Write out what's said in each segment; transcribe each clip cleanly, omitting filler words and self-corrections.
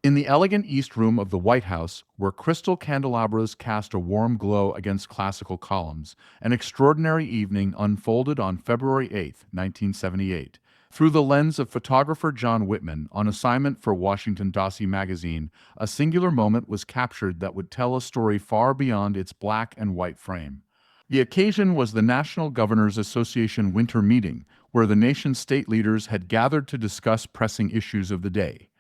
In the elegant East Room of the White House, where crystal candelabras cast a warm glow against classical columns, an extraordinary evening unfolded on February 8, 1978. Through the lens of photographer John Whitman, on assignment for Washington magazine, a singular moment was captured that would tell a story far beyond its black and white frame. The occasion was the National Governors Association winter meeting, where the nation's state leaders had gathered to discuss pressing issues of the day.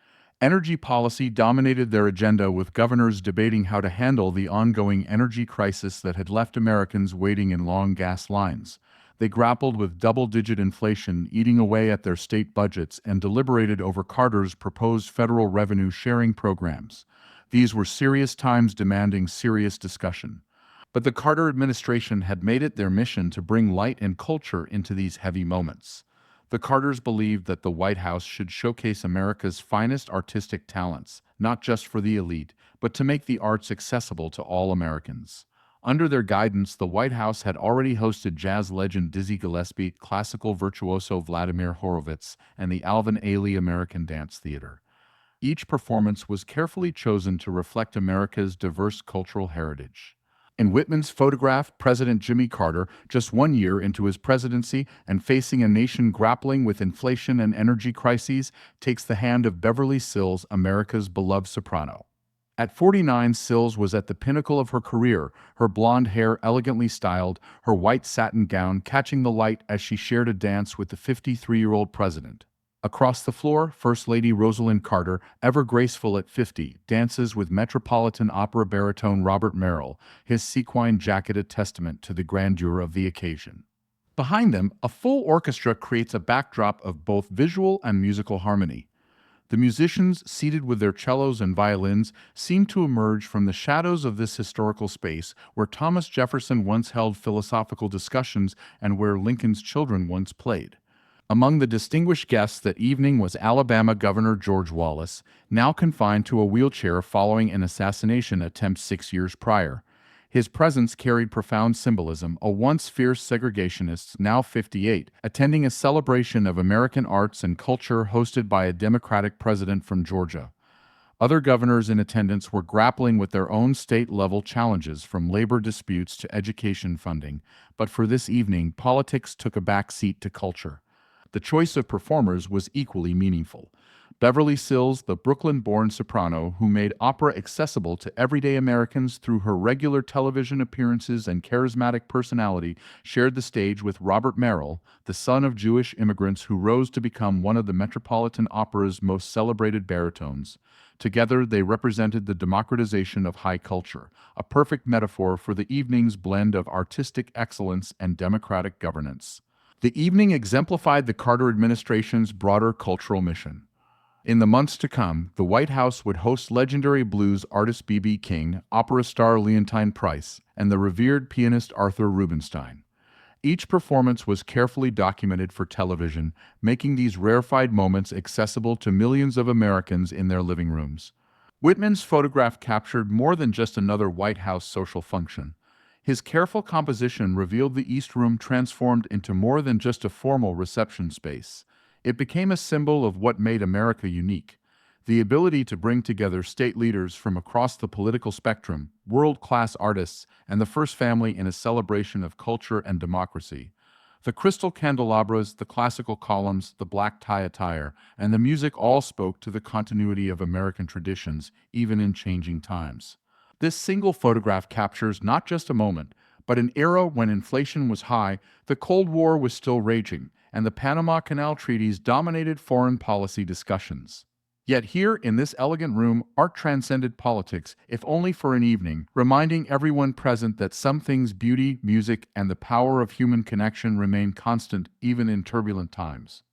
Energy policy dominated their agenda, with governors debating how to handle the ongoing energy crisis that had left Americans waiting in long gas lines. They grappled with double-digit inflation eating away at their state budgets and deliberated over Carter's proposed federal revenue-sharing programs. These were serious times demanding serious discussion. But the Carter administration had made it their mission to bring light and culture into these heavy moments. The Carters believed that the White House should showcase America's finest artistic talents, not just for the elite, but to make the arts accessible to all Americans. Under their guidance, the White House had already hosted jazz legend Dizzy Gillespie, classical virtuoso Vladimir Horowitz, and the Alvin Ailey American Dance Theater. Each performance was carefully chosen to reflect America's diverse cultural heritage. In Whitman's photograph, President Jimmy Carter, just 1 year into his presidency and facing a nation grappling with inflation and energy crises, takes the hand of Beverly Sills, America's beloved soprano. At 49, Sills was at the pinnacle of her career, her blonde hair elegantly styled, her white satin gown catching the light as she shared a dance with the 53-year-old president. Across the floor, First Lady Rosalind Carter, ever graceful at 50, dances with Metropolitan Opera baritone Robert Merrill, his sequin jacket a testament to the grandeur of the occasion. Behind them, a full orchestra creates a backdrop of both visual and musical harmony. The musicians, seated with their cellos and violins, seem to emerge from the shadows of this historical space where Thomas Jefferson once held philosophical discussions and where Lincoln's children once played. Among the distinguished guests that evening was Alabama Governor George Wallace, now confined to a wheelchair following an assassination attempt 6 years prior. His presence carried profound symbolism, a once fierce segregationist, now 58, attending a celebration of American arts and culture hosted by a Democratic president from Georgia. Other governors in attendance were grappling with their own state-level challenges, from labor disputes to education funding, but for this evening, politics took a back seat to culture. The choice of performers was equally meaningful. Beverly Sills, the Brooklyn-born soprano who made opera accessible to everyday Americans through her regular television appearances and charismatic personality, shared the stage with Robert Merrill, the son of Jewish immigrants who rose to become one of the Metropolitan Opera's most celebrated baritones. Together, they represented the democratization of high culture, a perfect metaphor for the evening's blend of artistic excellence and democratic governance. The evening exemplified the Carter administration's broader cultural mission. In the months to come, the White House would host legendary blues artist B.B. King, opera star Leontyne Price, and the revered pianist Arthur Rubinstein. Each performance was carefully documented for television, making these rarefied moments accessible to millions of Americans in their living rooms. Whitman's photograph captured more than just another White House social function. His careful composition revealed the East Room transformed into more than just a formal reception space. It became a symbol of what made America unique: the ability to bring together state leaders from across the political spectrum, world-class artists, and the first family in a celebration of culture and democracy. The crystal candelabras, the classical columns, the black tie attire, and the music all spoke to the continuity of American traditions, even in changing times. This single photograph captures not just a moment, but an era when inflation was high, the Cold War was still raging, and the Panama Canal treaties dominated foreign policy discussions. Yet here, in this elegant room, art transcended politics, if only for an evening, reminding everyone present that some things, beauty, music, and the power of human connection, remain constant even in turbulent times.